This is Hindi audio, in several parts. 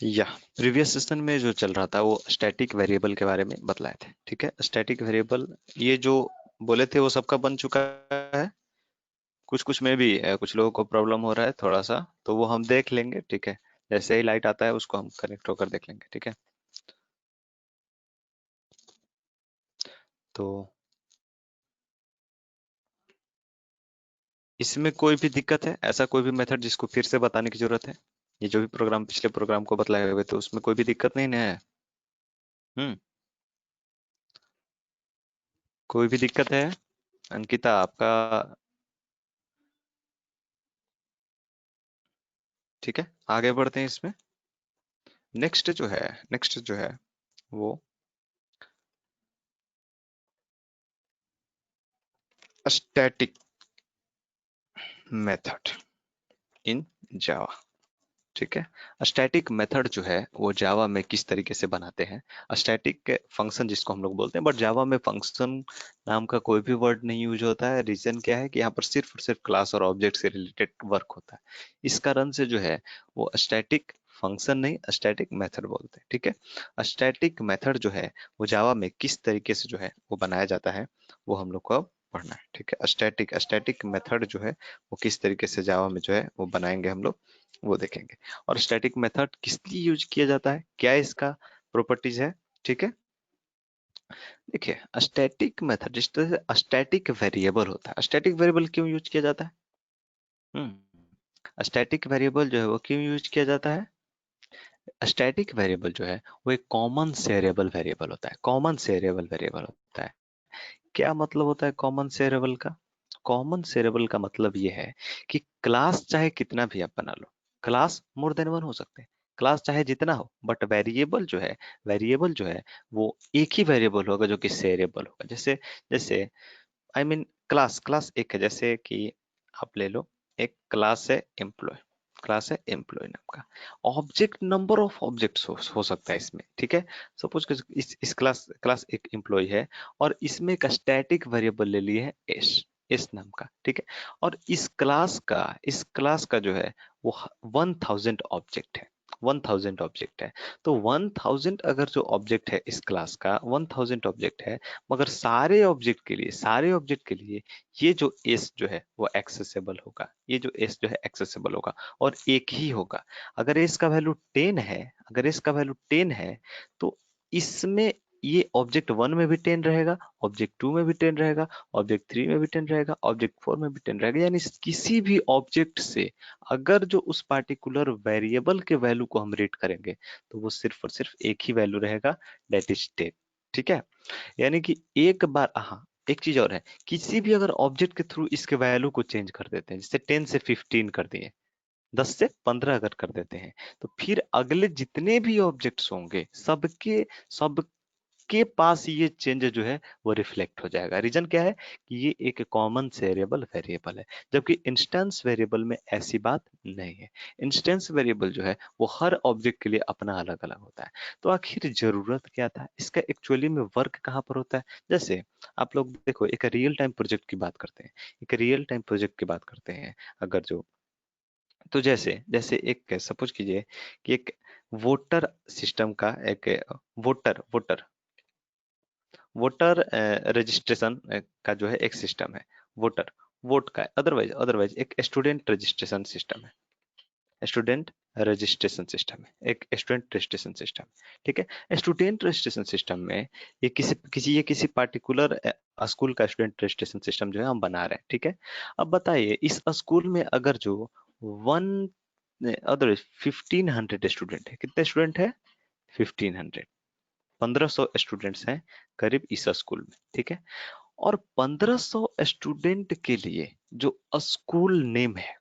या प्रीवियस सेशन में जो चल रहा था वो स्टैटिक वेरिएबल के बारे में बतलाए थे। ठीक है, स्टैटिक वेरिएबल ये जो बोले थे वो सबका बन चुका है। कुछ कुछ में भी कुछ लोगों को प्रॉब्लम हो रहा है थोड़ा सा, तो वो हम देख लेंगे। ठीक है, जैसे ही लाइट आता है उसको हम कनेक्ट होकर देख लेंगे। ठीक है, तो इसमें कोई भी दिक्कत है, ऐसा कोई भी मेथड जिसको फिर से बताने की जरूरत है? ये जो भी प्रोग्राम पिछले प्रोग्राम को बतलाए हुए थे उसमें कोई भी दिक्कत नहीं ना है? हम्म, कोई भी दिक्कत है? अंकिता आपका? ठीक है, आगे बढ़ते हैं इसमें। नेक्स्ट जो है वो स्टैटिक मेथड इन जावा। ठीक है, स्टैटिक मेथड जो है वो जावा में किस तरीके से बनाते हैं। स्टैटिक फंक्शन जिसको हम लोग बोलते हैं, बट जावा में फंक्शन नाम का कोई भी वर्ड नहीं यूज होता है। रीजन क्या है कि यहाँ पर सिर्फ और सिर्फ क्लास और ऑब्जेक्ट से रिलेटेड वर्क होता है। इस कारण से जो है वो स्टैटिक फंक्शन नहीं, स्टैटिक मेथड बोलते हैं। ठीक है, स्टैटिक मेथड जो है वो जावा में किस तरीके से जो है वो बनाया जाता है, वो हम लोग को अब पढ़ना है। ठीक है, स्टैटिक स्टैटिक मेथड जो है वो किस तरीके से जावा में जो है वो बनाएंगे हम लोग, वो देखेंगे। और स्टैटिक मेथड किस लिए यूज किया जाता है, क्या इसका प्रॉपर्टीज है। ठीक है, देखिए स्टैटिक मेथड जिस तरह से स्टैटिक वेरिएबल होता है, स्टैटिक वेरिएबल क्यों यूज किया जाता है? स्टैटिक वेरिएबल जो है वो क्यों यूज किया जाता है? स्टैटिक वेरिएबल जो है वो एक कॉमन सेरिएबल वेरिएबल होता है। कॉमन सेरिएबल वेरिएबल होता है। क्या मतलब होता है कॉमन सेरिएबल का? कॉमन सेरिएबल का मतलब ये है कि क्लास चाहे कितना भी आप बना लो, क्लास मोर देन वन हो सकते हैं, क्लास चाहे जितना हो, बट वेरिएबल जो है वो एक ही वेरिएबल होगा जो कि सेरिएबल होगा। जैसे जैसे आई मीन क्लास क्लास एक है, जैसे कि आप ले लो एक क्लास है एम्प्लॉय, क्लास है एम्प्लॉय नाम का। ऑब्जेक्ट नंबर ऑफ ऑब्जेक्ट्स हो सकता है इसमें। ठीक है, सपोज इस क्लास क्लास एक एम्प्लॉय है और इसमें एक स्टैटिक वेरिएबल ले लिए है एस, एस नाम का। ठीक है, और इस क्लास का जो है वो 1000 ऑब्जेक्ट है, 1000 ऑब्जेक्ट है। तो 1000 अगर जो ऑब्जेक्ट है इस क्लास का 1000 ऑब्जेक्ट है, मगर सारे ऑब्जेक्ट के लिए ये जो एस जो है वो एक्सेसिबल होगा, ये जो एस जो है एक्सेसिबल होगा और एक ही होगा। अगर एस का वैल्यू 10 है, अगर एस का वैल्यू 10 है तो इसमें ये ऑब्जेक्ट 1 में भी 10 रहेगा, ऑब्जेक्ट 2 में भी 10 रहेगा, ऑब्जेक्ट 3 में भी 10 रहेगा, ऑब्जेक्ट 4 में भी 10 रहेगा। यानी किसी भी ऑब्जेक्ट से अगर जो उस पार्टिकुलर वेरिएबल के वैल्यू को हम रीड करेंगे तो वो सिर्फ और सिर्फ एक ही वैल्यू रहेगा, दैट इज 10। ठीक है, यानी कि एक बार, हाँ एक चीज और है, किसी भी अगर ऑब्जेक्ट के थ्रू इसके वैल्यू को चेंज कर देते हैं, जैसे 10 से 15 कर दिए, 10 से 15 अगर कर देते हैं, तो फिर अगले जितने भी ऑब्जेक्ट्स होंगे सबके पास ये चेंज जो है वो रिफ्लेक्ट हो जाएगा। रीजन क्या है कि ये एक कॉमन सेरिएबल वेरिएबल है, जबकि इंस्टेंस वेरिएबल में ऐसी बात नहीं है। इंस्टेंस वेरिएबल जो है वो हर ऑब्जेक्ट के लिए अपना अलग अलग होता है। तो आखिर जरूरत क्या था इसका, एक्चुअली में वर्क कहाँ पर होता है? जैसे आप लोग देखो, एक रियल टाइम प्रोजेक्ट की बात करते हैं, एक रियल टाइम प्रोजेक्ट की बात करते हैं। अगर जो तो जैसे जैसे एक सपोज कीजिए कि एक वोटर सिस्टम का एक वोटर वोटर वोटर रजिस्ट्रेशन का जो है एक सिस्टम है, वोटर वोट का। अदरवाइज अदरवाइज एक स्टूडेंट रजिस्ट्रेशन सिस्टम है, स्टूडेंट रजिस्ट्रेशन सिस्टम है, एक स्टूडेंट रजिस्ट्रेशन सिस्टम। ठीक है, स्टूडेंट रजिस्ट्रेशन सिस्टम में ये किसी पार्टिकुलर स्कूल का स्टूडेंट रजिस्ट्रेशन सिस्टम जो है हम बना रहे हैं। ठीक है, अब बताइए इस स्कूल में अगर जो वन अदर 1500 स्टूडेंट है, कितने स्टूडेंट है? 1500, 1500 स्टूडेंट्स हैं करीब इस स्कूल में। ठीक है, और 1500 स्टूडेंट के लिए जो स्कूल नेम है,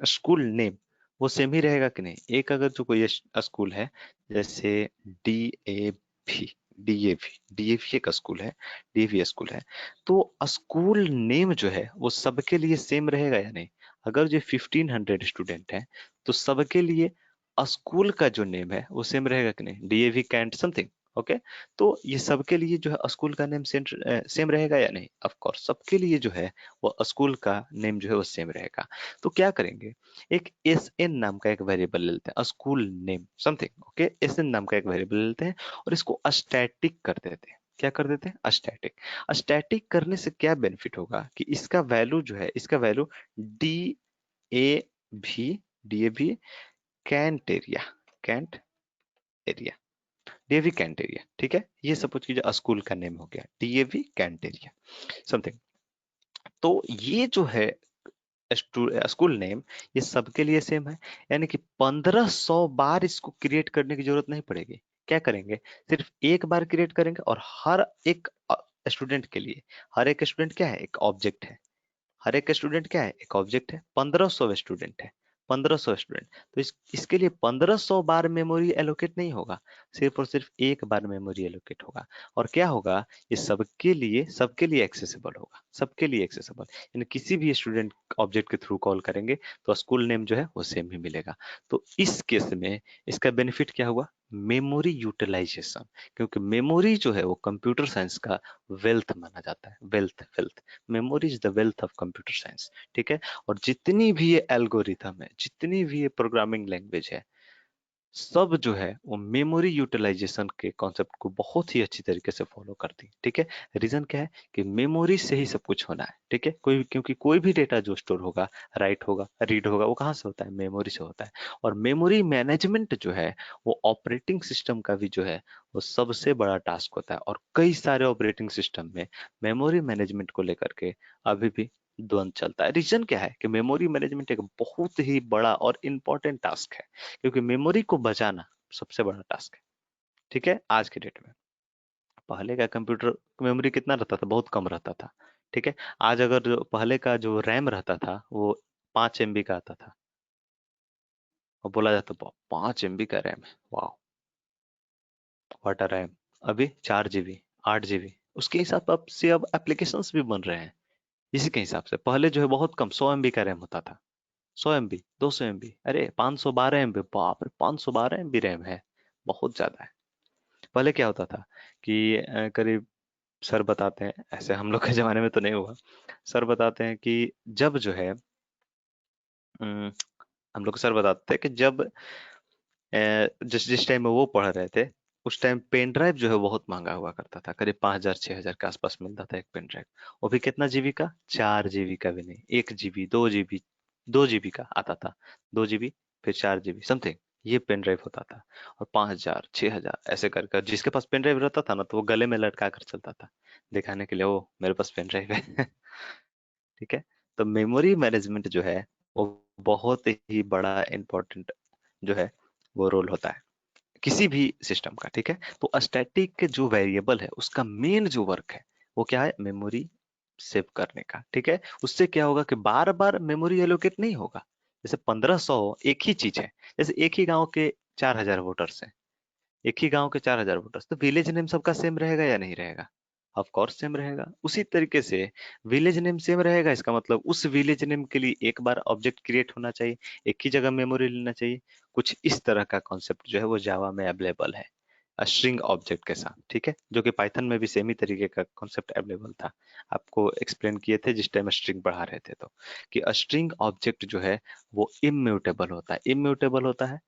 स्कूल नेम वो सेम ही रहेगा कि नहीं? एक अगर जो कोई स्कूल है, जैसे DAV, डीएवी एक स्कूल है, डीएवी स्कूल है, तो स्कूल नेम जो है वो सबके लिए सेम रहेगा या नहीं? अगर जो 1500 स्टूडेंट है तो सबके लिए स्कूल का जो नेम है वो सेम रहेगा कि नहीं? DAV cantt something okay. तो ये सबके लिए जो है स्कूल का नेम सेम रहेगा या नहीं? ऑफ कोर्स सबके लिए जो है वो स्कूल का नेम जो है वो सेम रहेगा। तो क्या करेंगे, एक एस एन नाम का एक वेरिएबल ले लेते हैं, school name something, okay, S N नाम का एक वेरिएबल ले लेते हैं और इसको स्टैटिक कर देते हैं। क्या कर देते हैं? स्टैटिक। स्टैटिक करने से क्या बेनिफिट होगा कि इसका वैल्यू जो है, इसका वैल्यू डी ए भी, डी ए भी cantt area, cantt area, DAV cantt area, ठीक है। ये सपोज कीजिए स्कूल का नेम हो गया डीएवी कैंट एरिया समथिंग। तो ये जो है स्कूल नेम, ये सबके लिए सेम है, यानी कि 1500 बार इसको क्रिएट करने की जरूरत नहीं पड़ेगी। क्या करेंगे, सिर्फ एक बार क्रिएट करेंगे और हर एक स्टूडेंट के लिए, हर एक स्टूडेंट क्या है, एक ऑब्जेक्ट है। हर एक स्टूडेंट क्या है, एक ऑब्जेक्ट है। 1500 स्टूडेंट है, 1500 स्टूडेंट, तो इसके लिए 1500 बार मेमोरी एलोकेट नहीं होगा, सिर्फ और सिर्फ एक बार मेमोरी एलोकेट होगा। और क्या होगा, ये सबके लिए एक्सेसिबल होगा, सबके लिए एक्सेसिबल, यानी किसी भी स्टूडेंट ऑब्जेक्ट के थ्रू कॉल करेंगे तो स्कूल नेम जो है वो सेम ही मिलेगा। तो इस केस में इसका बेनिफिट क्या हुआ, मेमोरी यूटिलाइजेशन। क्योंकि मेमोरी जो है वो कंप्यूटर साइंस का वेल्थ माना जाता है, wealth, wealth. Memory is the wealth of computer science, ठीक है। और जितनी भी ये एल्गोरिथम है, जितनी भी ये प्रोग्रामिंग लैंग्वेज है, सब जो है वो मेमोरी यूटिलाइजेशन के कॉन्सेप्ट को बहुत ही अच्छी तरीके से फॉलो करती है, ठीक है। रीजन क्या है कि मेमोरी से ही सब कुछ होना है, ठीक है। क्योंकि कोई भी डेटा जो स्टोर होगा, राइट होगा, रीड होगा, वो कहाँ से होता है, मेमोरी से होता है। और मेमोरी मैनेजमेंट जो है वो ऑपरेटिंग सिस्टम का भी जो है वो सबसे बड़ा टास्क होता है। और कई सारे ऑपरेटिंग सिस्टम में मेमोरी मैनेजमेंट को लेकर के अभी भी द्वंद चलता है। रीजन क्या है कि मेमोरी मैनेजमेंट एक बहुत ही बड़ा और इम्पोर्टेंट टास्क है, क्योंकि मेमोरी को बचाना सबसे बड़ा टास्क है, ठीक है। आज के डेट में, पहले का कंप्यूटर मेमोरी कितना रहता था, बहुत कम रहता था, ठीक है। आज अगर जो पहले का जो रैम रहता था वो 5 MB का आता था, और बोला जाता 5 MB का रैम है, वाह, व्हाट अ रैम। अभी 4 GB, 8 GB, उसके हिसाब से अब एप्लीकेशंस भी बन रहे हैं इसी के हिसाब से। पहले जो है बहुत कम 100 MB का रैम होता था, 100 MB, 200 MB, अरे 512 MB, बाप रे, 512 MB रैम है, बहुत ज्यादा है। पहले क्या होता था कि करीब, सर बताते हैं, ऐसे हम लोग के जमाने में तो नहीं हुआ, सर बताते हैं कि जब जो है हम लोग सर बताते हैं कि जब जिस जिस टाइम में वो पढ़ रहे थे, उस टाइम पेन ड्राइव जो है बहुत महंगा हुआ करता था, करीब 5,000 6,000 के आसपास मिलता था एक पेन ड्राइव। वो भी कितना जीबी का, 4 GB का भी नहीं, 1 GB, 2 GB, 2 GB का आता था, 2 GB, फिर 4 GB समथिंग, ये पेन ड्राइव होता था। और 5,000 6,000 ऐसे कर कर जिसके पास पेन ड्राइव रहता था ना, तो वो गले में लटका कर चलता था, दिखाने के लिए, ओ मेरे पास पेन ड्राइव है। ठीक है। तो मेमोरी मैनेजमेंट जो है वो बहुत ही बड़ा इम्पोर्टेंट जो है वो रोल होता है किसी भी सिस्टम का, ठीक है। तो स्टैटिक जो वेरिएबल है उसका मेन जो वर्क है वो क्या है, मेमोरी सेव करने का, ठीक है। उससे क्या होगा कि बार बार मेमोरी एलोकेट नहीं होगा। जैसे 1500 एक ही चीज है, जैसे एक ही गांव के 4,000 वोटर्स हैं, एक ही गांव के 4,000 वोटर्स, तो विलेज नेम सबका सेम रहेगा या नहीं रहेगा? ऑफ कोर्स सेम रहेगा। उसी तरीके से विलेज नेम सेम रहेगा, इसका मतलब उस विलेज नेम के लिए एक बार ऑब्जेक्ट क्रिएट होना चाहिए, एक ही जगह मेमोरी लेना चाहिए। कुछ इस तरह का कॉन्सेप्ट जो है वो जावा में अवेलेबल है, स्ट्रिंग ऑब्जेक्ट के साथ, ठीक है, जो कि पाइथन में भी सेम ही तरीके का कॉन्सेप्ट अवेलेबल था। आपको एक्सप्लेन किए थे जिस टाइम स्ट्रिंग पढ़ा रहे थे, तो कि स्ट्रिंग ऑब्जेक्ट जो है वो इम्यूटेबल होता है, इम्यूटेबल होता है,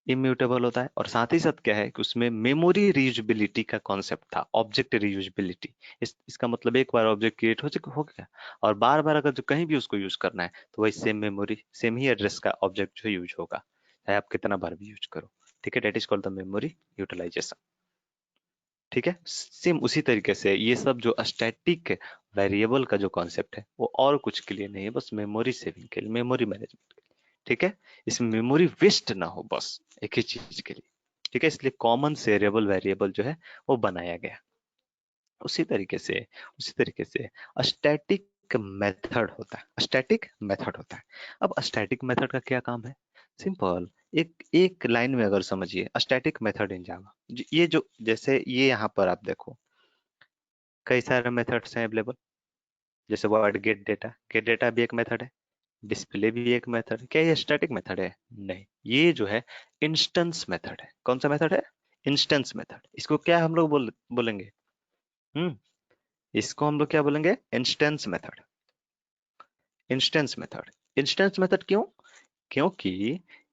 इम्यूटेबल होता है। और साथ ही साथ क्या है कि उसमें मेमोरी रीयूजेबिलिटी का कॉन्सेप्ट था, ऑब्जेक्ट रीयूजेबिलिटी। इसका मतलब एक बार ऑब्जेक्ट क्रिएट हो गया, और बार बार अगर जो कहीं भी उसको यूज करना है तो वही सेम मेमोरी, सेम ही एड्रेस का ऑब्जेक्ट जो यूज होगा, चाहे आप कितना बार भी यूज करो, ठीक है। That is called the memory utilization, ठीक है। सेम उसी तरीके से ये सब जो स्टैटिक वेरिएबल का जो कॉन्सेप्ट है वो और कुछ के लिए नहीं है, बस मेमोरी सेविंग के लिए, मेमोरी मैनेजमेंट के लिए, ठीक है। इसमें मेमोरी वेस्ट ना हो, बस एक ही चीज के लिए, ठीक है। इसलिए कॉमन सेरिएबल वेरिएबल जो है वो बनाया गया। उसी तरीके से, उसी तरीके से स्टैटिक मेथड होता है, स्टैटिक मेथड होता है। अब स्टैटिक मेथड का क्या काम है, सिंपल, एक एक लाइन में अगर समझिए, स्टैटिक मेथड इन जावा, ये जो जैसे ये यहाँ पर आप देखो, कई सारे मेथड्स हैं अवेलेबल। जैसे वर्ड गेट डेटा भी एक मेथड है, डिस्प्ले भी एक मेथड है। क्या ये स्टैटिक मेथड है? नहीं, ये जो है इंस्टेंस मेथड है। कौन सा मेथड है? इंस्टेंस मेथड, इसको क्या हम लोग बोलेंगे? हम्म इसको हम लोग क्या बोलेंगे? Instance method. Instance method, instance method क्यों? क्योंकि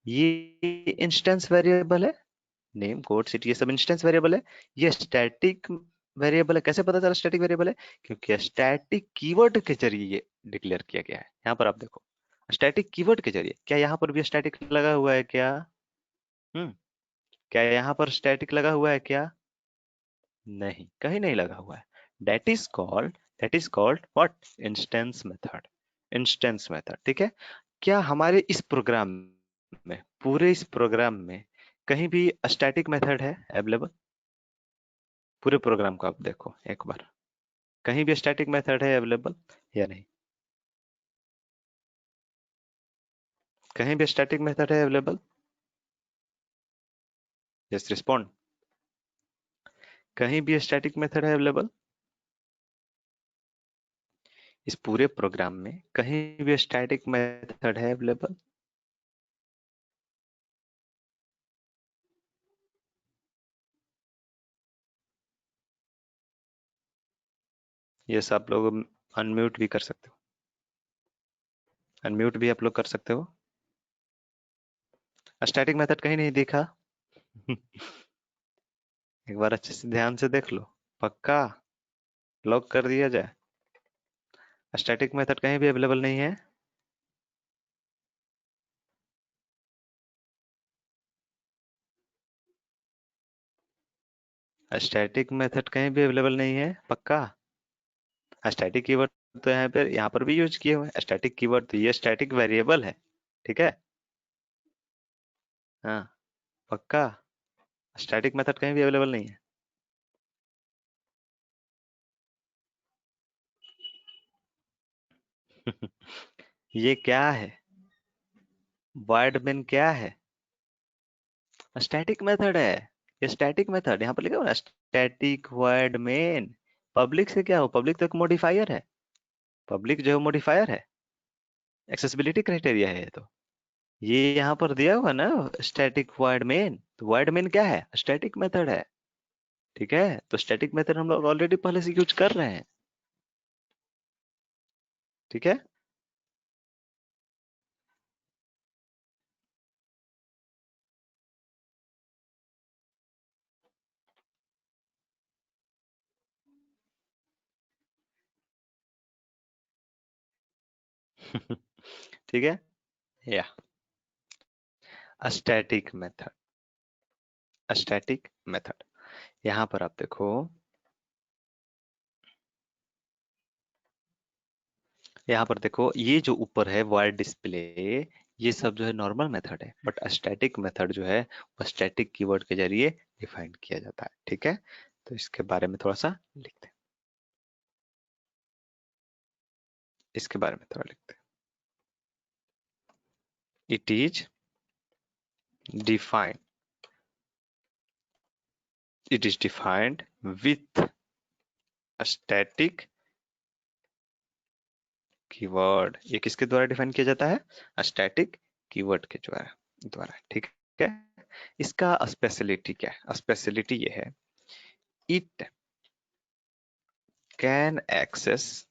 ये इंस्टेंस वेरिएबल है, नेम कोड सिटी ये सब इंस्टेंस वेरिएबल है। ये स्टैटिक वेरिएबल है। कैसे पता चला स्टैटिक वेरिएबल है? क्योंकि स्टैटिक कीवर्ड के जरिए ये डिक्लेयर किया गया है। यहाँ पर आप देखो, स्टैटिक कीवर्ड के जरिए। क्या यहाँ पर भी स्टैटिक लगा हुआ है क्या? हम्म क्या यहाँ पर स्टैटिक लगा हुआ है क्या? नहीं, कहीं नहीं लगा हुआ है। That is called what? Instance method. Instance method, ठीक है। क्या हमारे इस प्रोग्राम में, पूरे इस प्रोग्राम में कहीं भी स्टैटिक मेथड है अवेलेबल? पूरे प्रोग्राम को आप देखो एक बार, कहीं भी स्टैटिक मेथड है अवेलेबल या नहीं? कहीं भी स्टैटिक मेथड है अवेलेबल? Just respond. कहीं भी स्टैटिक मेथड है अवेलेबल? इस पूरे प्रोग्राम में कहीं भी स्टैटिक मेथड है अवेलेबल? यस, आप लोग अनम्यूट भी कर सकते हो। अनम्यूट भी आप लोग कर सकते हो। स्टैटिक मेथड कहीं नहीं दिखा? एक बार अच्छे से ध्यान से देख लो। पक्का लॉक कर दिया जाए? स्टैटिक मेथड कहीं भी अवेलेबल नहीं है? स्टैटिक मेथड कहीं भी अवेलेबल नहीं है? पक्का? स्टैटिक कीवर्ड तो यहाँ पर भी यूज किए हुए हैं। स्टैटिक कीवर्ड तो ये स्टैटिक वेरिएबल है, ठीक है। हाँ, पक्का स्टैटिक मेथड कहीं भी अवेलेबल नहीं है। ये क्या है? वर्ड मेन क्या है? स्टैटिक मेथड है। ये स्टैटिक मेथड यहाँ पर लिखा हुआ ना, स्टैटिक वर्ड मेन। पब्लिक से क्या हो? पब्लिक तो एक मॉडिफायर है। पब्लिक जो है मॉडिफायर है, एक्सेसिबिलिटी क्राइटेरिया है ये तो। ये यहाँ पर दिया हुआ ना, स्टैटिक वर्ड मेन। तो वर्ड मेन क्या है? स्टैटिक मेथड है, ठीक है। तो स्टैटिक मेथड हम लोग ऑलरेडी पहले से यूज कर रहे हैं, ठीक है। ठीक है। या स्टैटिक मेथड, स्टैटिक मेथड, यहाँ पर आप देखो, यहाँ पर देखो, ये जो ऊपर है वर्ड डिस्प्ले, ये सब जो है नॉर्मल मेथड है। बट स्टैटिक मेथड जो है वो स्टैटिक कीवर्ड के जरिए डिफाइन किया जाता है, ठीक है। तो इसके बारे में थोड़ा सा लिखते हैं, इसके बारे में थोड़ा लिखते हैं। It is defined, it is defined with static keyword. ये किसके द्वारा डिफाइन किया जाता है? स्टैटिक कीवर्ड के द्वारा, ठीक है। इसका स्पेशलिटी क्या है? स्पेशलिटी ये है, it can access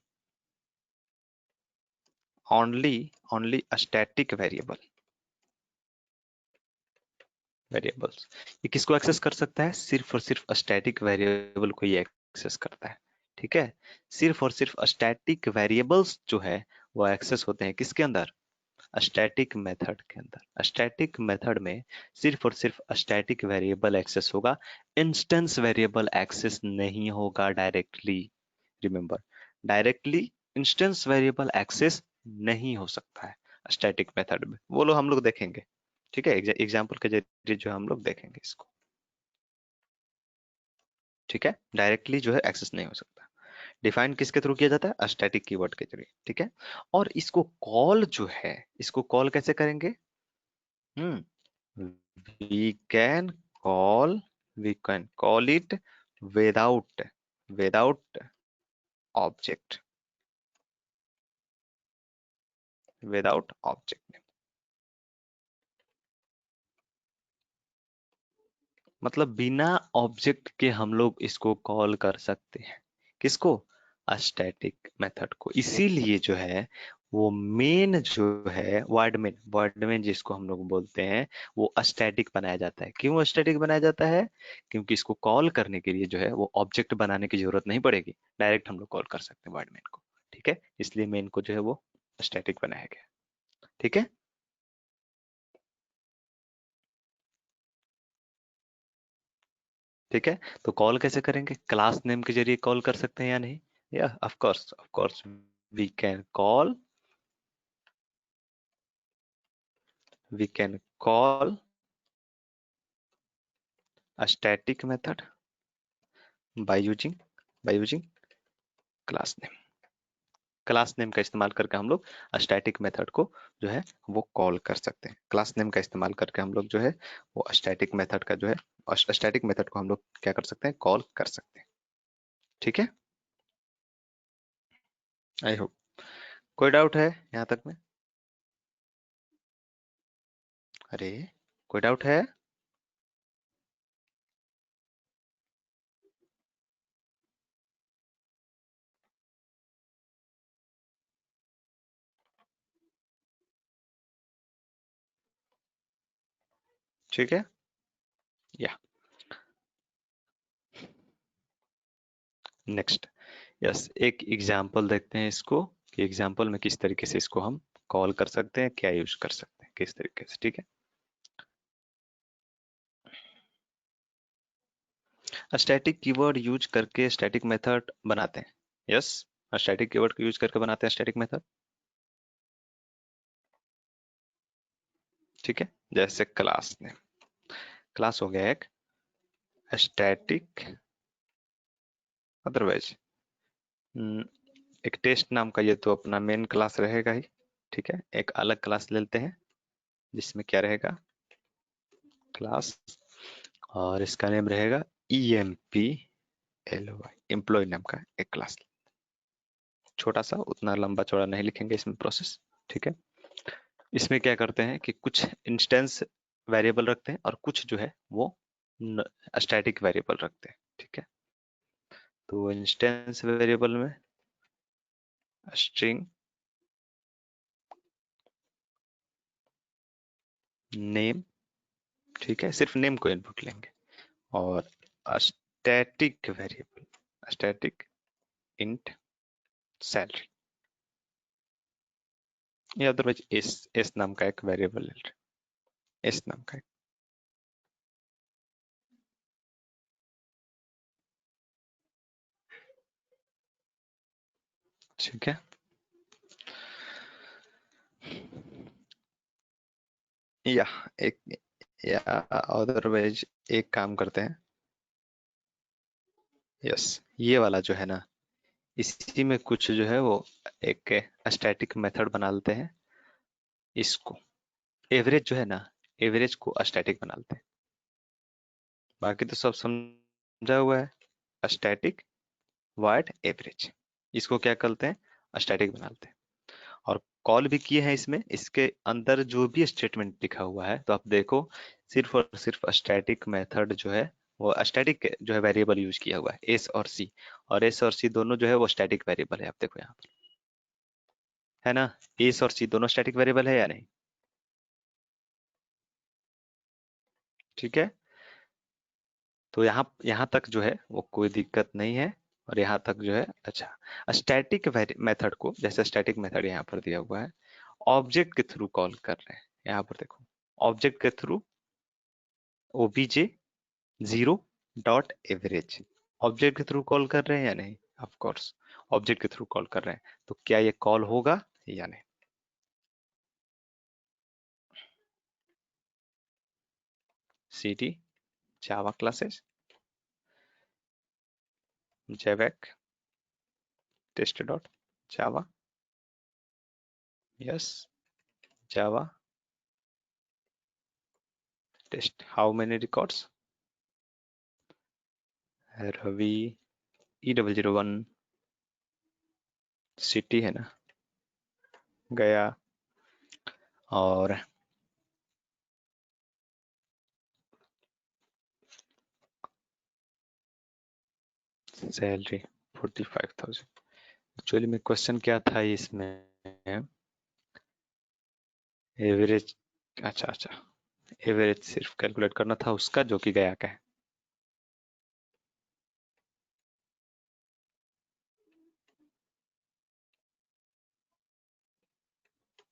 only static variables. ये किसको एक्सेस कर सकता है? सिर्फ और सिर्फ स्टैटिक वेरिएबल को ये एक्सेस करता है, ठीक है। सिर्फ और सिर्फ स्टैटिक वेरिएबल्स जो है वो एक्सेस होते हैं किसके अंदर? स्टैटिक मेथड के अंदर। स्टैटिक मेथड में सिर्फ और सिर्फ स्टैटिक वेरिएबल एक्सेस होगा, इंस्टेंस वेरिएबल एक्सेस नहीं होगा directly. Remember, directly instance variable access नहीं हो सकता है स्टैटिक मेथड में। वो लोग हम लोग देखेंगे, ठीक है। एग्जाम्पल के जरिए जो हम लोग देखेंगे इसको, ठीक है। डायरेक्टली जो है एक्सेस नहीं हो सकता। डिफाइन किसके थ्रू किया जाता है? स्टैटिक कीवर्ड के जरिए, ठीक है। और इसको कॉल जो है, इसको कॉल कैसे करेंगे? we can call we can call it without object, without object name, मतलब बिना ऑब्जेक्ट के हम लोग इसको कॉल कर सकते हैं। किसको? स्टैटिक मेथड को। इसीलिए जो है वो मेन जो है वर्ड मेन जिसको हम लोग बोलते हैं, वो स्टैटिक बनाया जाता है। क्यों स्टैटिक बनाया जाता है? क्योंकि इसको कॉल करने के लिए जो है वो ऑब्जेक्ट बनाने की जरूरत नहीं पड़ेगी, डायरेक्ट हम लोग कॉल कर सकते हैं वर्ड मेन को। ठीक है, इसलिए मेन को जो है वो स्टैटिक बनाया गया। ठीक है। ठीक है, तो कॉल कैसे करेंगे? क्लास नेम के जरिए कॉल कर सकते हैं या नहीं? या of course we can call a static method by using class name. Class name का इस्तेमाल करके हम लोग स्टैटिक मेथड को जो है वो कॉल कर सकते हैं। क्लास नेम का इस्तेमाल करके हम लोग जो है वो स्टैटिक मेथड का जो है स्टैटिक मेथड को हम लोग क्या कर सकते हैं? कॉल कर सकते हैं। ठीक है, आई होप। कोई डाउट है यहाँ तक में? अरे, कोई डाउट है? ठीक है, या नेक्स्ट। यस, एक एग्जाम्पल देखते हैं इसको, कि एग्जाम्पल में किस तरीके से इसको हम कॉल कर सकते हैं, क्या यूज कर सकते हैं किस तरीके से। ठीक है, स्टैटिक कीवर्ड यूज करके स्टैटिक मेथड बनाते हैं। यस, स्टैटिक कीवर्ड को यूज करके बनाते हैं स्टैटिक मेथड। ठीक है, जैसे क्लास ने, क्लास हो गया एक स्टैटिक, अदरवाइज एक टेस्ट नाम का, ये तो अपना मेन क्लास रहेगा ही। ठीक है, एक अलग क्लास ले लेते हैं जिसमें क्या रहेगा? क्लास, और इसका नेम रहेगा EMPLOY, एम्प्लॉय नाम का एक क्लास। छोटा सा, उतना लंबा चौड़ा नहीं लिखेंगे इसमें प्रोसेस। ठीक है, इसमें क्या करते हैं कि कुछ इंस्टेंस वेरिएबल रखते हैं और कुछ जो है वो स्टैटिक वेरिएबल रखते हैं। ठीक है, तो इंस्टेंस वेरिएबल में स्ट्रिंग नेम, ठीक है, सिर्फ नेम को इनपुट लेंगे। और static variable, static int salary, या अदरवाइज एस नाम का एक वेरिएबल ले रहे हैं, एस नाम का एक। ठीक है, या एक, या अदरवाइज एक काम करते हैं। यस, ये वाला जो है ना, इसी में कुछ जो है वो एक स्टैटिक मेथड बना लेते हैं। इसको एवरेज जो है ना, एवरेज को स्टैटिक बना लेते हैं। बाकी तो सब समझा हुआ है। स्टैटिक वाइड एवरेज, इसको क्या करते हैं? स्टैटिक बना लेते हैं। और कॉल भी किए हैं इसमें, इसके अंदर जो भी स्टेटमेंट लिखा हुआ है तो आप देखो, सिर्फ और सिर्फ स्टैटिक मेथड जो है वो स्टैटिक जो है वेरिएबल यूज किया हुआ है, एस और सी। और एस और सी दोनों जो है वो स्टैटिक वेरिएबल है, आप देखो यहाँ पर, है ना? एस और सी दोनों स्टैटिक वेरिएबल है या नहीं? ठीक है, तो यहाँ यहाँ तक जो है वो कोई दिक्कत नहीं है। और यहाँ तक जो है अच्छा। स्टैटिक मेथड को, जैसे स्टैटिक मेथड यहाँ पर दिया हुआ है, ऑब्जेक्ट के थ्रू कॉल कर रहे हैं। यहाँ पर देखो, ऑब्जेक्ट के थ्रू ओबीजे 0.एवरेज, ऑब्जेक्ट के थ्रू कॉल कर रहे हैं या नहीं? ऑफ कोर्स, ऑब्जेक्ट के थ्रू कॉल कर रहे हैं, तो क्या ये कॉल होगा या नहीं? CD Java classes javac test dot Java, yes, Java test, how many records? Ravi E001, city है ना, गया, और सैलरी 45,000। एक्चुअली में क्वेश्चन क्या था इसमें, एवरेज, अच्छा अच्छा, एवरेज सिर्फ कैलकुलेट करना था उसका, जो कि गया का है।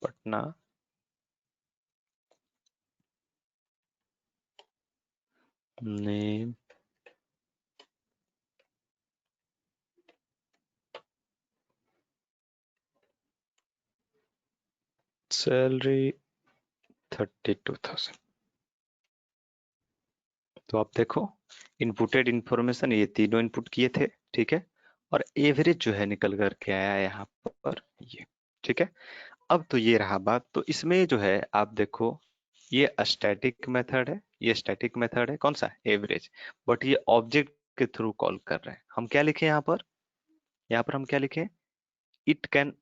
Patna name salary 32,000। तो आप देखो, इनपुटेड इंफॉर्मेशन ये तीनों इनपुट किए थे, ठीक है, और एवरेज जो है निकल करके आया यहाँ पर ये, ठीक है। अब तो ये रहा बात, तो इसमें जो है आप देखो, ये स्टैटिक मेथड है, ये स्टैटिक मेथड है, कौन सा, एवरेज, बट ये ऑब्जेक्ट के थ्रू कॉल कर रहे हैं। हम क्या लिखे यहाँ पर, यहाँ पर हम क्या लिखे, इट कैन,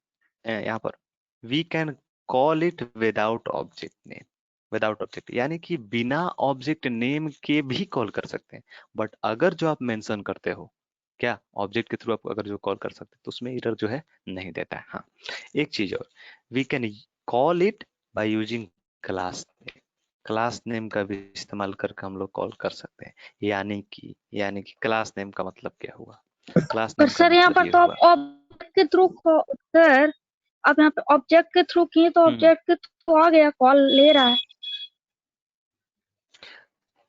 यहाँ पर we can call it without object name, without object यानी कि बिना ऑब्जेक्ट नेम के भी कॉल कर सकते हैं। बट अगर जो आप मेंशन करते हो क्या ऑब्जेक्ट के थ्रू, आप अगर जो कॉल कर सकते हैं तो उसमें एरर जो है नहीं देता है। हाँ, एक चीज और, we can call it by using class name, class name का भी इस्तेमाल करके हम लोग कॉल कर सकते हैं। यानी कि क्लास नेम का मतलब क्या हुआ, क्लास पर नेम का सर यहाँ मतलब पर ये तो आप हुआ। ऑब्जेक्ट के थ्रू, सर आप यहाँ पे ऑब्जेक्ट के थ्रू किए तो ऑब्जेक्ट के थ्रू आ गया, कॉल ले रहा है।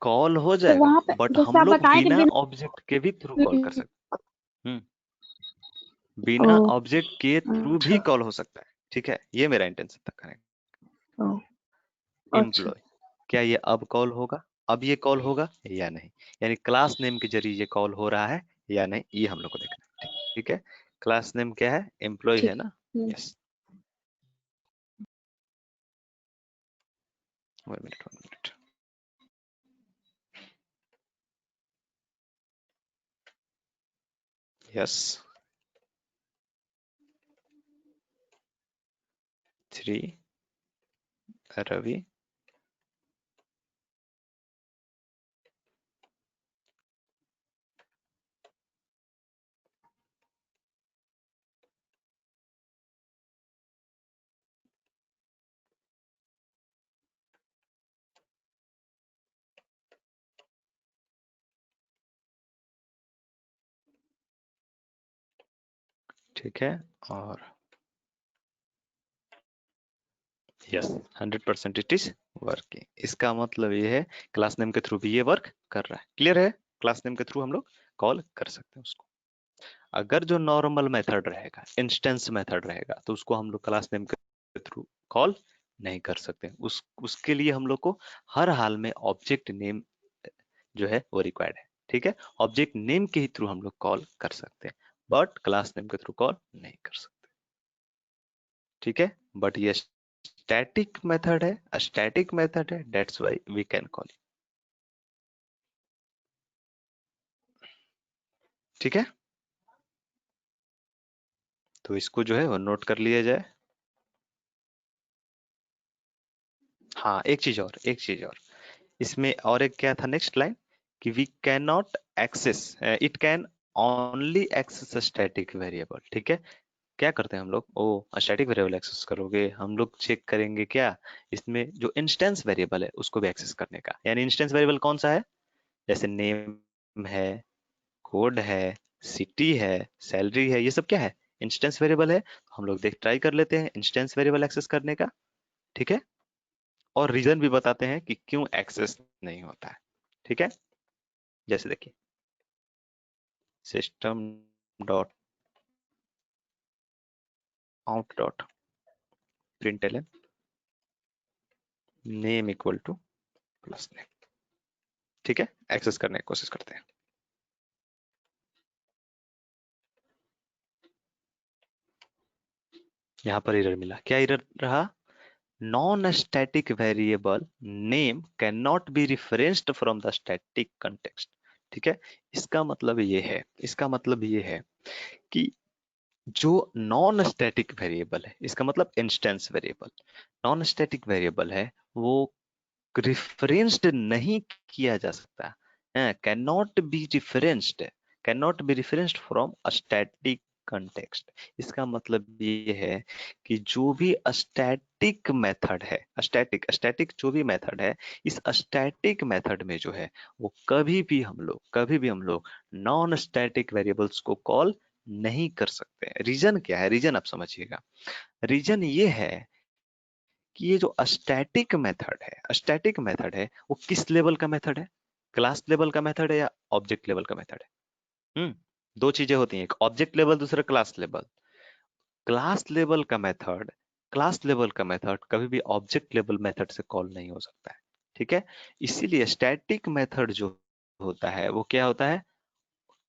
कॉल हो तो जाएगा, वहां पे बट जैसे हम आप लोग बताएं कि बिना बिना, ऑब्जेक्ट के भी थ्रू कॉल कर सकते हैं। ओ, बिना ऑब्जेक्ट के थ्रू भी अच्छा, कॉल हो सकता है, ठीक है, ये मेरा इंटेंशन था करेक्ट। ओ, अच्छा, एम्प्लॉय, क्या ये अब कॉल होगा, अब ये कॉल होगा या नहीं, यानी क्लास नेम के जरिए ये कॉल हो रहा है या नहीं, ये हम लोग को देखना है। ठीक है, क्लास नेम क्या है, एम्प्लॉय है ठीक। ना। Yes, 1 minute 1 minute. Yes, 3 Ravi, ठीक है, और यस 100% इट इज वर्किंग। इसका मतलब ये है क्लास नेम के थ्रू भी ये वर्क कर रहा है। क्लियर है, क्लास नेम के थ्रू हम लोग कॉल कर सकते हैं उसको। अगर जो नॉर्मल मेथड रहेगा, इंस्टेंस मेथड रहेगा, तो उसको हम लोग क्लास नेम के थ्रू कॉल नहीं कर सकते। उसके लिए हम लोग को हर हाल में ऑब्जेक्ट नेम जो है वो रिक्वायर्ड है। ठीक है, ऑब्जेक्ट नेम के ही थ्रू हम लोग कॉल कर सकते हैं, बट क्लास नेम के थ्रू कॉल नहीं कर सकते। ठीक है, बट ये स्टैटिक मेथड है, स्टैटिक मेथड है, that's why we can call it. ठीक है, तो इसको जो है वो नोट कर लिया जाए। हाँ, एक चीज और इसमें, और एक क्या था नेक्स्ट लाइन, कि we can not access, it can only access static variable. ठीक है, क्या करते हैं हम लोग, ओ स्टैटिक वेरिएबल एक्सेस करोगे, हम लोग चेक करेंगे क्या, इसमें जो इंस्टेंस वेरिएबल है उसको भी एक्सेस करने का। यानी इंस्टेंस वेरिएबल कौन सा है, जैसे नेम है, कोड है, सिटी है, सैलरी है, ये सब क्या है, इंस्टेंस वेरिएबल है। हम लोग देख ट्राई कर लेते हैं इंस्टेंस वेरिएबल एक्सेस करने का। ठीक है, और रीजन भी बताते हैं कि क्यों एक्सेस नहीं होता है। ठीक है, जैसे देखिए, system dot out dot println name equal two plus name. ठीक है, एक्सेस करने की कोशिश करते हैं। यहाँ पर एरर मिला, क्या एरर रहा, non static variable name can not be referenced from the static context. ठीक है, इसका मतलब ये है कि जो नॉन स्टैटिक वेरिएबल है, इसका मतलब instance variable, non static variable है, वो रिफरेंस्ड नहीं किया जा सकता, can not be referenced, can not be referenced from a static context. इसका मतलब ये है कि जो भी स्टैटिक मेथड है, स्टैटिक जो भी मेथड है, इस स्टैटिक मेथड में जो है वो कभी भी हम लोग नॉन स्टैटिक वेरिएबल्स को कॉल नहीं कर सकते। रीजन क्या है? रीजन आप समझिएगा। रीजन ये है कि ये जो स्टैटिक मेथड है वो किस लेवल का मेथड है? क्लास लेवल का मेथड है या ऑब्जेक्ट लेवल का मेथड है? दो चीजें होती हैं, एक ऑब्जेक्ट लेवल, दूसरा क्लास लेवल। क्लास लेवल का मेथड कभी भी ऑब्जेक्ट लेवल मेथड से कॉल नहीं हो सकता है। ठीक है, इसीलिए स्टैटिक मेथड जो होता है वो क्या होता है?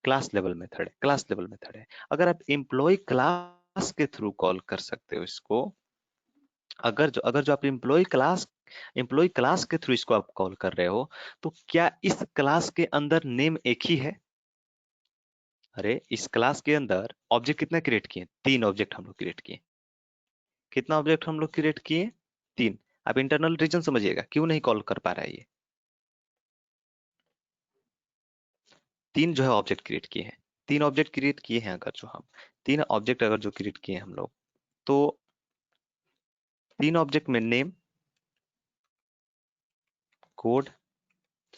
क्लास लेवल मेथड है। अगर आप एम्प्लॉय क्लास के थ्रू कॉल कर सकते हो इसको, अगर जो आप एम्प्लॉय क्लास के थ्रू इसको आप कॉल कर रहे हो, तो क्या इस क्लास के अंदर नेम एक ही है? अरे इस क्लास के अंदर ऑब्जेक्ट कितना क्रिएट किए? 3 ऑब्जेक्ट हम लोग क्रिएट किए। कितना ऑब्जेक्ट हम लोग क्रिएट किए? 3। आप इंटरनल रीजन समझिएगा, क्यों नहीं कॉल कर पा रहा है ये? 3 जो है ऑब्जेक्ट क्रिएट किए हैं। 3 ऑब्जेक्ट क्रिएट किए हैं, अगर जो हम 3 ऑब्जेक्ट अगर जो क्रिएट किए हम लोग, तो 3 ऑब्जेक्ट में name, code,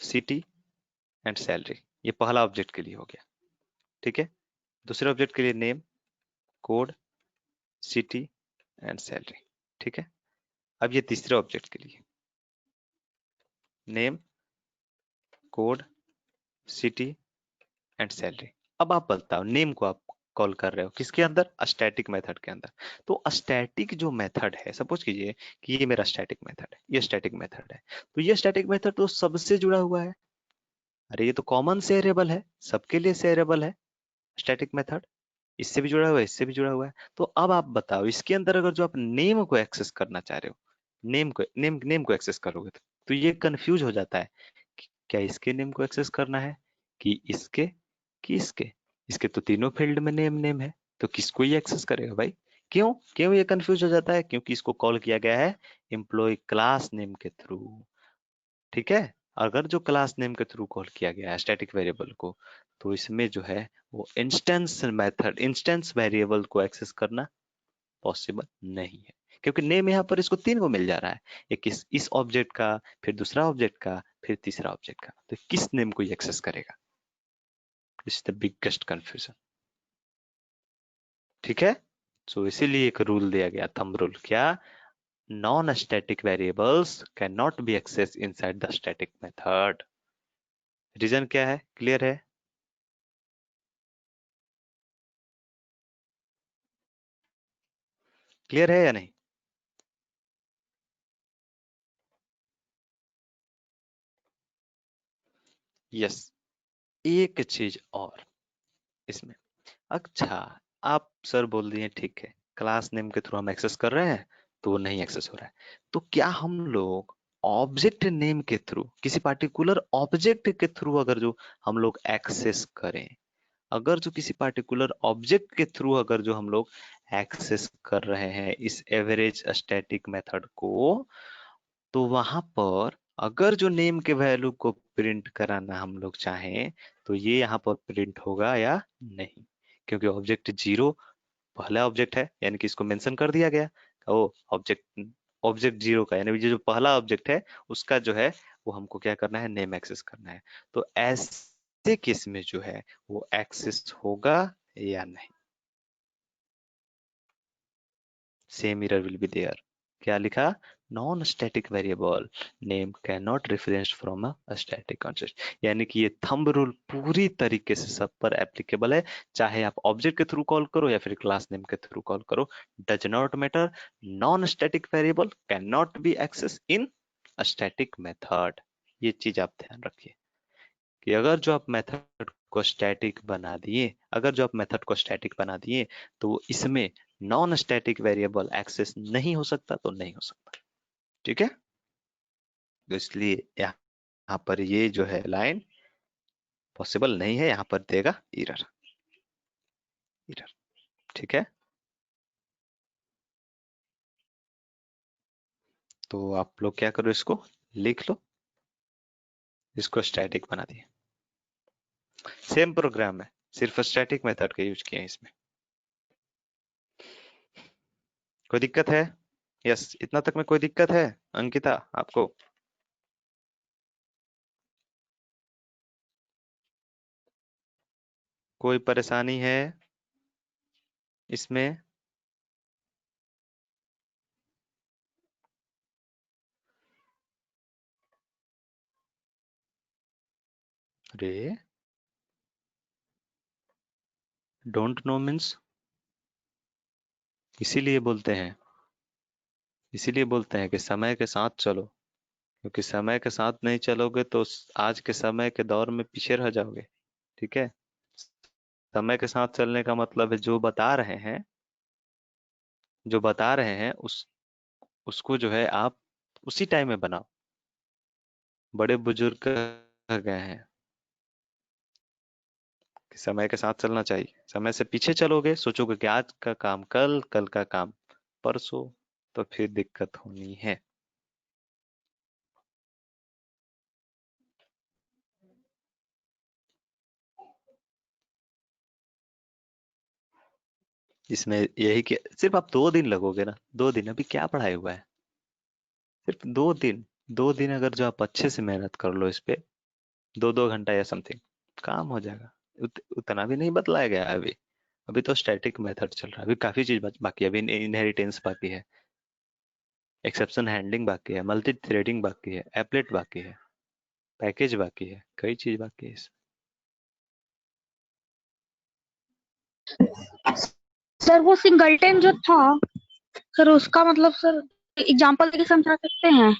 city and salary, ये पहला ऑब्जेक्ट के लिए हो गया। ठीक है, दूसरे ऑब्जेक्ट के लिए name, code, city and salary. ठीक है, अब ये तीसरे ऑब्जेक्ट के लिए name, code, city and salary. अब आप बताओ, नेम को आप कॉल कर रहे हो किसके अंदर? स्टैटिक मेथड के अंदर। तो स्टैटिक जो मेथड है, सपोज कीजिए कि ये मेरा स्टैटिक मेथड है, ये स्टैटिक मेथड है, तो ये स्टैटिक मेथड तो सबसे जुड़ा हुआ है। अरे ये तो कॉमन सेरिएबल है, सबके लिए सेरिएबल है स्टैटिक मेथड। इससे भी जुड़ा हुआ है, इससे भी जुड़ा हुआ है। तो अब आप बताओ, इसके अंदर अगर जो आप नेम को एक्सेस करना चाह रहे हो, नेम को एक्सेस करोगे तो ये कंफ्यूज हो जाता है कि क्या इसके नेम को एक्सेस करना है कि इसके, कि इसके? इसके तो तीनों फील्ड में नेम नेम है, तो किसको ये एक्सेस करेगा भाई? क्यों क्यों ये कंफ्यूज हो जाता है? क्योंकि इसको कॉल किया गया है एम्प्लॉय क्लास नेम के थ्रू। ठीक है, अगर जो क्लास नेम के थ्रू कॉल किया गया है स्टैटिक वेरिएबल को, तो इसमें जो है वो इंस्टेंस वेरिएबल को एक्सेस करना पॉसिबल नहीं है, क्योंकि नेम यहाँ पर इसको 3 को मिल जा रहा है। एक इस ऑब्जेक्ट का, फिर दूसरा ऑब्जेक्ट का, फिर तीसरा ऑब्जेक्ट का, तो किस नेम को ये एक्सेस करेगा? This is the biggest confusion. ठीक है, सो इसीलिए एक रूल दिया गया, थंब रूल। क्या? Non static variables can not be access inside the static method. Reason क्या है? क्लियर है? क्लियर है या नहीं? यस, एक चीज और इसमें। अच्छा, आप सर बोल दिए ठीक है, क्लास नेम के थ्रू हम एक्सेस कर रहे हैं तो वो नहीं एक्सेस हो रहा है, तो क्या हम लोग ऑब्जेक्ट नेम के थ्रू, किसी पार्टिकुलर ऑब्जेक्ट के थ्रू अगर जो हम लोग एक्सेस करें, अगर जो किसी पार्टिकुलर ऑब्जेक्ट के थ्रू अगर जो हम लोग एक्सेस कर रहे हैं इस एवरेज स्टैटिक मेथड को, तो वहां पर अगर जो नेम के वैल्यू को प्रिंट कराना हम लोग चाहें, तो ये यहाँ पर प्रिंट होगा या नहीं? क्योंकि ऑब्जेक्ट 0 पहला ऑब्जेक्ट है, यानी कि इसको मेंशन कर दिया गया। ओ ऑब्जेक्ट ऑब्जेक्ट 0 का, यानी ये जो पहला ऑब्जेक्ट है उसका जो है वो हमको क्या करना है? नेम एक्सेस करना है। तो ऐसे केस में जो है वो एक्सेस होगा या नहीं? Same error will be there. क्या लिखा? Non static variable name can not reference from a static construct. यानी कि ये थंब रूल पूरी तरीके से सब पर एप्लीकेबल है, चाहे आप ऑब्जेक्ट के थ्रू कॉल करो या फिर क्लास नेम के थ्रू कॉल करो, does not matter. Non static variable can not be access in a static method. ये चीज आप ध्यान रखिए कि अगर जो आप मेथड को स्टैटिक बना दिए, तो इसमें नॉन स्टैटिक वेरिएबल एक्सेस नहीं हो सकता, तो नहीं हो सकता। ठीक है, तो इसलिए यहाँ पर ये जो है लाइन पॉसिबल नहीं है, यहाँ पर देगा एरर। एरर। ठीक है, तो आप लोग क्या करो, इसको लिख लो, इसको स्टैटिक बना दिए। सेम प्रोग्राम है, सिर्फ स्टैटिक मेथड का यूज किए हैं इसमें। कोई दिक्कत है? यस, इतना तक में कोई दिक्कत है अंकिता आपको? कोई परेशानी है इसमें? अरे, डोंट नो मीन्स इसीलिए बोलते हैं कि समय के साथ चलो, क्योंकि समय के साथ नहीं चलोगे तो आज के समय के दौर में पीछे रह जाओगे। ठीक है? समय के साथ चलने का मतलब है जो बता रहे हैं उसको जो है आप उसी टाइम में बनाओ। बड़े बुजुर्ग कह गए हैं कि समय के साथ चलना चाहिए। समय से पीछे चलोगे, सोचोगे कि आज का काम कल, कल का काम परसों, तो फिर दिक्कत होनी है। इसमें यही कि सिर्फ आप 2 दिन लगोगे ना, 2 दिन, अभी क्या पढ़ाई हुआ है? सिर्फ 2 दिन, 2 दिन अगर जो आप अच्छे से मेहनत कर लो इस पे, 2-2 घंटा या समथिंग, काम हो जाएगा। उतना भी नहीं बदलाया गया है अभी। अभी तो स्टैटिक मेथड चल रहा है, अभी काफी चीज बाकी है। अभी इनहेरिटेंस बाकी है, एक्सेप्शन हैंडलिंग बाकी है, मल्टी थ्रेडिंग बाकी है, एप्लेट बाकी है, पैकेज बाकी है, कई चीज बाकी है इसमें। सर वो सिंगलटन जो था, सर उसका मतलब सर एग्जांपल देके समझा सकते हैं?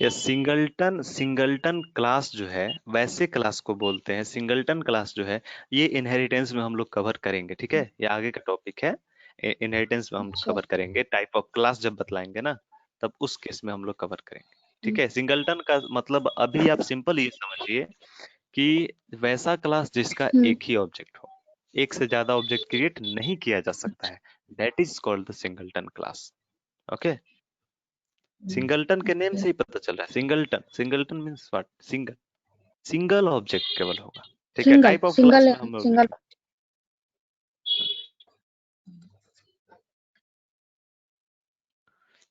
या सिंगलटन सिंगलटन क्लास जो है, वैसे क्लास को बोलते हैं सिंगलटन क्लास जो है। ये इनहेरिटेंस में हम लोग कवर करेंगे, ठीक है? ये आगे का टॉपिक है। इनहेरिटेंस में हम अच्छा। कवर करेंगे, टाइप ऑफ क्लास जब बतलाएंगे ना, तब उस केस में हम लोग कवर करेंगे। ठीक है? सिंगलटन का मतलब अभी आप सिंपल ये समझिए कि वैसा क्लास जिसका हम्म। एक ही ऑब्जेक्ट हो, एक से ज्यादा ऑब्जेक्ट क्रिएट नहीं किया जा सकता है, that is called the singleton class. Okay? Singleton के नेम से ही पता चल रहा है। Singleton, singleton means what? Single, single object केवल होगा। ठीक है? Single type of class single में हम लोग सिंगल। देखें।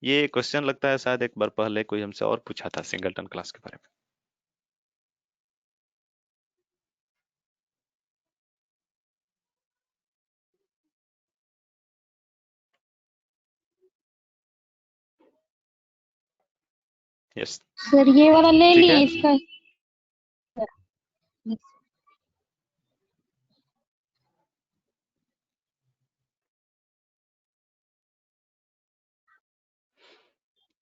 ये क्वेश्चन लगता है शायद एक बार पहले कोई हमसे और पूछा था सिंगलटन क्लास के बारे में। यस। सर ये वाला ले ठीक है। लिए इसका।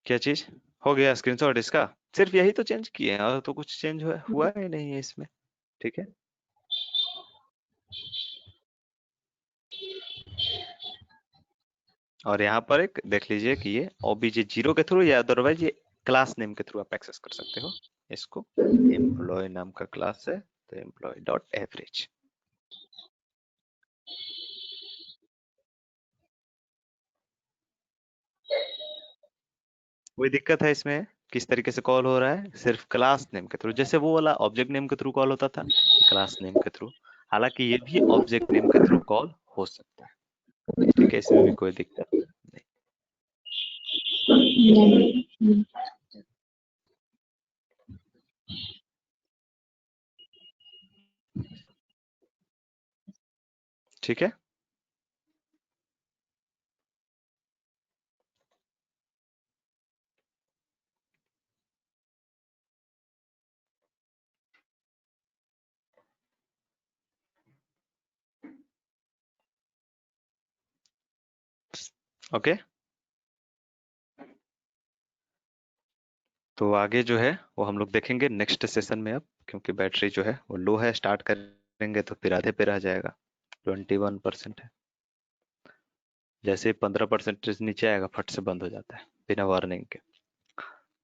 क्या चीज हो गया? स्क्रीनशॉट इसका सिर्फ यही तो चेंज किए हैं, और तो कुछ चेंज हुआ ही नहीं है इसमें। ठीक है? और यहाँ पर एक देख लीजिए कि ये ओबीजे 0 के थ्रू या अदरवाइज ये क्लास नेम के थ्रू आप एक्सेस कर सकते हो इसको। एम्प्लॉय नाम का क्लास है, तो एम्प्लॉय डॉट एवरेज। कोई दिक्कत है इसमें? किस तरीके से कॉल हो रहा है? सिर्फ क्लास नेम के थ्रू, जैसे वो वाला ऑब्जेक्ट नेम के थ्रू कॉल होता था, क्लास नेम के थ्रू। हालांकि ये भी ऑब्जेक्ट नेम के थ्रू कॉल हो सकता है। ठीक है? इसमें भी कोई दिक्कत नहीं। नहीं। ठीक है? ओके। तो आगे जो है वो हम लोग देखेंगे नेक्स्ट सेशन में अब, क्योंकि बैटरी जो है वो लो है। स्टार्ट करेंगे तो फिर आधे पे रह जाएगा। 21% है। जैसे 15% नीचे आएगा, फट से बंद हो जाता है बिना वार्निंग के।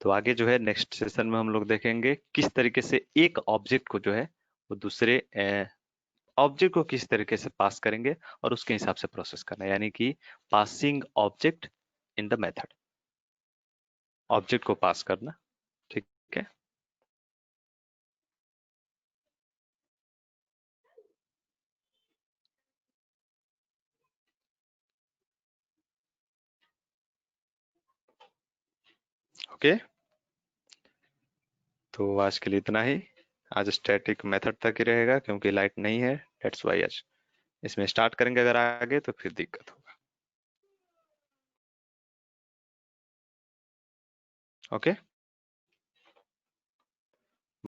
तो आगे जो है नेक्स्ट सेशन में हम लोग देखेंगे किस तरीके से एक ऑब्जेक्ट को जो है वो दूसरे ऑब्जेक्ट को किस तरीके से पास करेंगे, और उसके हिसाब से प्रोसेस करना है, यानी कि passing object in the method. Object को पास करना। ठीक है? ओके, तो आज के लिए इतना ही। आज स्टैटिक मेथड तक ही रहेगा क्योंकि लाइट नहीं है, दैट्स वाई आज इसमें स्टार्ट करेंगे, अगर आगे तो फिर दिक्कत होगा। ओके।